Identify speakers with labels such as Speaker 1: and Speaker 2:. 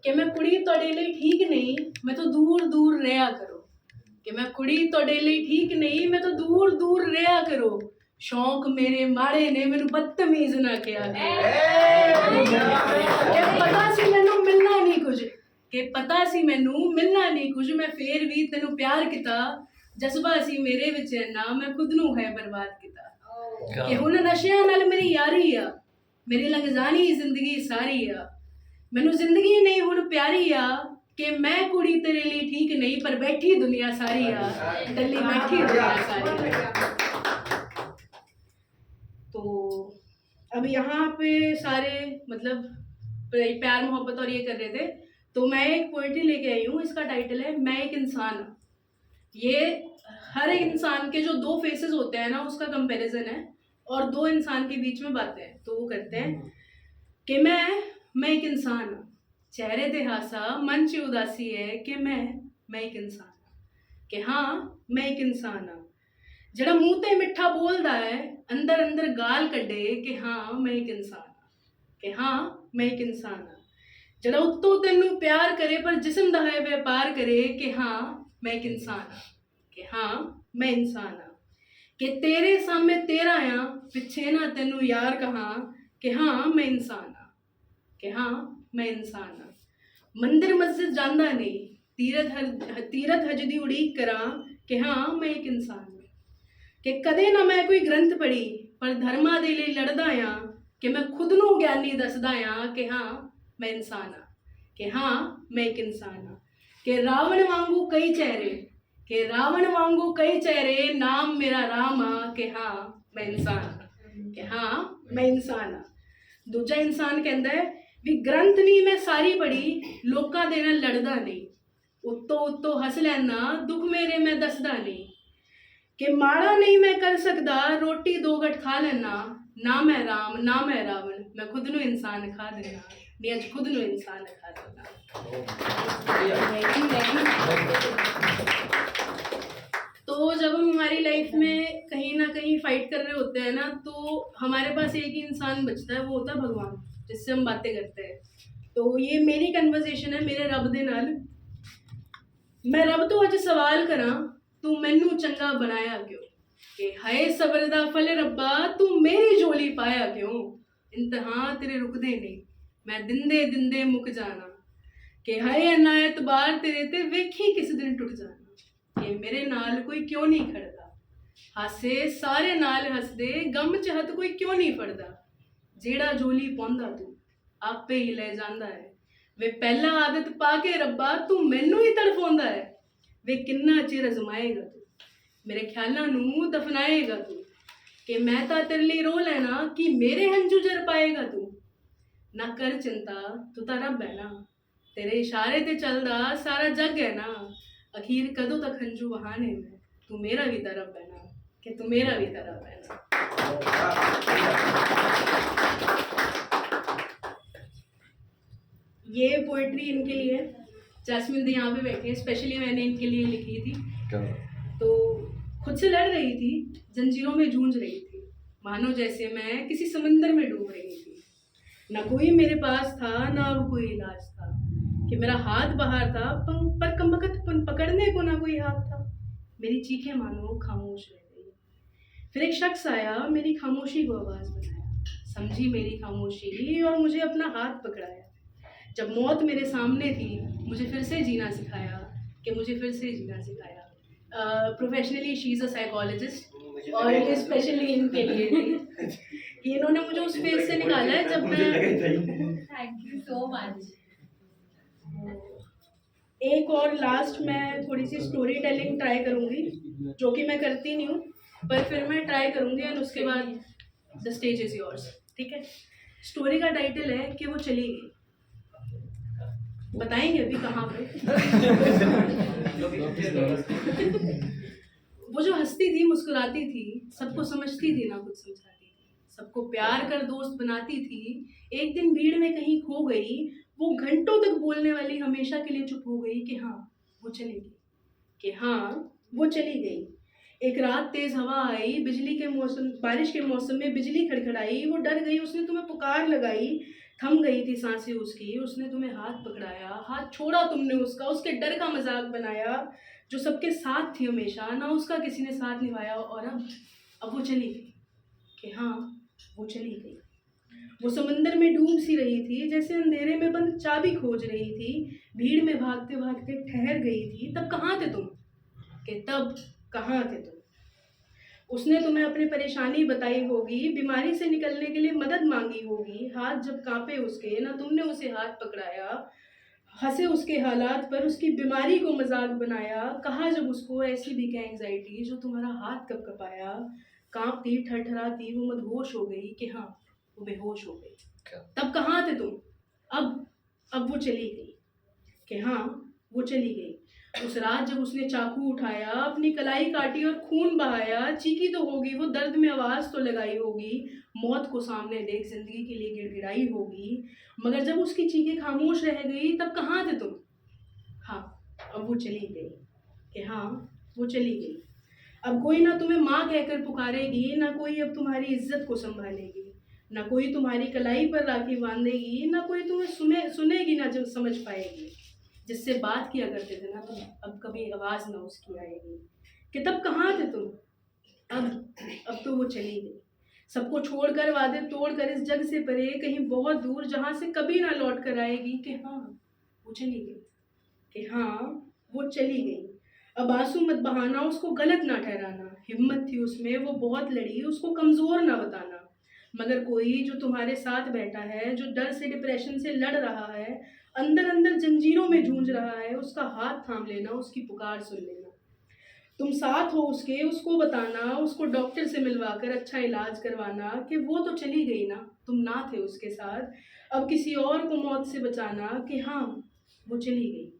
Speaker 1: कि मैं कुड़ी तुहाडे लई ठीक नहीं, मैं तो दूर दूर रहा करो। कि मैं कुड़ी तुहाडे लई ठीक नहीं, मैं तो दूर दूर रहा करो। शौक मेरे माड़े ने मैनू बदतमीज ना किया कि पता सी मैनू मिलना नहीं कुछ, कि पता सी मैनू मिलना नहीं कुछ, मैं फेर भी तेनू प्यार किता। जज्बा सी मेरे विच ना, मैं खुद नू है बर्बाद किता। कि हुण नशियां नाल मेरी यारी आ, मेरी लंघ जानी जिंदगी सारी आ। मैनू जिंदगी नहीं हुण प्यारी आ, कि मैं कुड़ी तेरे लिए ठीक नहीं, पर बैठी दुनिया सारी आ, टल्ली बैठी दुनिया सारी आ। तो अब यहाँ पे सारे मतलब प्यार मोहब्बत और ये कर रहे थे, तो मैं एक पोइट्री लेके आई हूँ। इसका टाइटल है मैं एक इंसान। ये हर एक इंसान के जो दो फेसेस होते हैं ना, उसका कंपैरिजन है और दो इंसान के बीच में बातें हैं। तो वो करते हैं कि मैं एक इंसान, चेहरे ते हासा मन च उदासी है, कि मैं एक इंसान, कि हाँ मैं एक इंसान हाँ, जड़ा मूँह ते मिठा बोलदा है, अंदर अंदर गाल कड्डे, कि हाँ मैं एक इंसान हाँ, कि हाँ मैं एक इंसान हाँ। जड़ा उत्तों तेनू प्यार करे पर जिस्म दा है व्यापार करे, कि हाँ मैं एक इंसान हाँ, कि हाँ मैं इंसान हाँ। कि तेरे सामने तेरा आ, पिछे ना तेनू यार कहाँ, कि हाँ मैं इंसान हाँ, कि हाँ मैं इंसान हाँ। मंदिर मस्जिद जांदा नहीं, तीरथ हज दी उड़ीक करा, कि हाँ मैं एक इंसान हाँ। कि कदे ना मैं कोई ग्रंथ पढ़ी, पर धर्मा दे लिए लड़दा आ, कि मैं खुद नू ज्ञानी दसदा आ, कि हाँ मैं इंसान हाँ, कि हाँ मैं एक इंसान हाँ। कि रावण वांगू कई चेहरे, कि रावण वांगू कई चेहरे, नाम मेरा राम आ, कि हाँ मैं इंसान हाँ, कि हाँ मैं इंसान हाँ। दूजा इंसान कहता है भी ग्रंथ नहीं मैं सारी पढ़ी, लोका दे नाल लड़दा नहीं, उत्तो उत्तो हस लैना, दुख मेरे मैं दसदा नहीं। कि माड़ा नहीं मैं कर सकदा, रोटी दो गट खा लेना, ना मैं राम ना मैं रावण, मैं खुद नू इंसान खा देना, मैं अज खुद नू इंसान खा देना। तो जब हम हमारी लाइफ में कहीं ना कहीं फाइट कर रहे होते हैं ना, तो हमारे पास एक ही इंसान बचता है, वो होता है भगवान, जिससे हम बातें करते हैं। तो ये मेरी कन्वर्सेशन है मेरे रब दे नाल। मैं रब तो अज सवाल करा, तू मैनू चंगा बनाया क्यों, कि हाय सबर दा फल रब्बा, तू मेरी झोली पाया क्यों। इम्तिहान तेरे रुकदे नहीं, मैं दिंदे दिंदे मुक जाना, कि हाय अनायत बार तेरे ते वेखी किस दिन टुट जाना। कि मेरे नाल कोई क्यों नहीं खड़दा, हासे सारे नाल हसदे, गम च हथ कोई क्यों नहीं फड़दा। जेड़ा झोली पाउंदा तू आपे ही ले जांदा है, वे पहला आदत पाके रब्बा, तू मैनू ही तड़फाउंदा है। वे किन्ना चिर अजमाएगा तू, मेरे ख्यालां नू दफनाएगा तू। कि मैं तां तेरे लिए रो लेना, कि मेरे हंझू जर पाएगा तू। ना कर चिंता तू तां रब है ना, तेरे इशारे ते चलदा सारा जग है ना। अखीर कदों तक हंझू बहाने में, तू मेरा भी तरफ है ना, कि तू मेरा भी तरफ है ना। ये पोएट्री इनके लिए है, जैस्मिन दी यहाँ पे बैठी है, स्पेशली मैंने इनके लिए लिखी थी। तो खुद से लड़ रही थी, जंजीरों में जूझ रही थी, मानो जैसे मैं किसी समंदर में डूब रही थी। ना कोई मेरे पास था, ना अब कोई इलाज था, कि मेरा हाथ बाहर था, पर कमबख्त पकड़ने को ना कोई हाथ था। मेरी चीखें मानो खामोश रह गई। फिर एक शख्स आया, मेरी खामोशी को आवाज़ बनाया, समझी मेरी खामोशी और मुझे अपना हाथ पकड़ाया। जब मौत मेरे सामने थी, मुझे फिर से जीना सिखाया, कि मुझे फिर से जीना सिखाया। Professionally she is a psychologist, और ये स्पेशली इनके लिए थी कि इन्होंने मुझे उस फेज से निकाला है जब मैं।
Speaker 2: Thank you so much.
Speaker 1: एक और लास्ट मैं थोड़ी सी स्टोरी टेलिंग ट्राई करूँगी, जो कि मैं करती नहीं हूँ, पर फिर मैं ट्राई करूँगी एंड उसके बाद द स्टेज इज़ योर्स। ठीक है। स्टोरी का टाइटल है कि वो चली गई। बताएंगे अभी कहाँ पे। वो जो हंसती थी, मुस्कुराती थी, सबको समझती थी ना कुछ समझाती थी, सबको प्यार कर दोस्त बनाती थी, एक दिन भीड़ में कहीं खो गई। वो घंटों तक बोलने वाली हमेशा के लिए चुप हो गई, कि हाँ वो चली गई, कि हाँ वो चली गई। एक रात तेज हवा आई, बिजली के मौसम, बारिश के मौसम में बिजली खड़खड़ाई, वो डर गई, उसने तुम्हें पुकार लगाई, थम गई थी सांसें उसकी, उसने तुम्हें हाथ पकड़ाया, हाथ छोड़ा तुमने उसका, उसके डर का मजाक बनाया, जो सबके साथ थी हमेशा, ना उसका किसी ने साथ निभाया, और अब वो चली गई। कि हाँ, वो चली गई। वो समंदर में डूब सी रही थी, जैसे अंधेरे में बंद चाबी खोज रही थी, भीड़ में भागते भागते ठहर गई थी। तब कहाँ थे तुम? कि तब कहाँ थे तुम? उसने तुम्हें अपनी परेशानी बताई होगी, बीमारी से निकलने के लिए मदद मांगी होगी, हाथ जब कांपे उसके, ना तुमने उसे हाथ पकड़ाया, हंसे उसके हालात पर, उसकी बीमारी को मजाक बनाया, कहा जब उसको ऐसी भी क्या एंजाइटी जो तुम्हारा हाथ कब कपाया, कांपती ठरठराती वो मदहोश हो गई। कि हाँ, वो बेहोश हो गई। तब कहाँ थे तुम? अब वो चली गई। कि हाँ, वो चली गई। उस रात जब उसने चाकू उठाया, अपनी कलाई काटी और खून बहाया, चीखी तो होगी वो, दर्द में आवाज तो लगाई होगी, मौत को सामने देख जिंदगी के लिए गिड़गिड़ाई होगी, मगर जब उसकी चीखें खामोश रह गई, तब कहाँ थे तुम? हाँ, अब वो चली गई। कि हाँ, वो चली गई। अब कोई ना तुम्हें माँ कहकर पुकारेगी, ना कोई अब तुम्हारी इज्जत को संभालेगी, ना कोई तुम्हारी कलाई पर राखी बांधेगी, ना कोई तुम्हें सुनेगी, ना जब समझ पाएगी। जिससे बात किया करते थे ना तुम, अब कभी आवाज ना उसकी आएगी। कि तब कहाँ थे तुम? अब तो वो चली गई, सबको छोड़कर, वादे तोड़कर, इस जग से परे, कहीं बहुत दूर, जहां से कभी ना लौट कर आएगी। कि हाँ, वो चली गई। कि हाँ, वो चली गई। अब आंसू मत बहाना, उसको गलत ना ठहराना, हिम्मत थी उसमें, वो बहुत लड़ी, उसको कमजोर ना बताना, मगर कोई जो तुम्हारे साथ बैठा है, जो डर से, डिप्रेशन से लड़ रहा है, अंदर अंदर जंजीरों में जूझ रहा है, उसका हाथ थाम लेना, उसकी पुकार सुन लेना। तुम साथ हो उसके, उसको बताना, उसको डॉक्टर से मिलवाकर अच्छा इलाज करवाना, कि वो तो चली गई ना, तुम ना थे उसके साथ, अब किसी और को मौत से बचाना। कि हाँ, वो चली गई।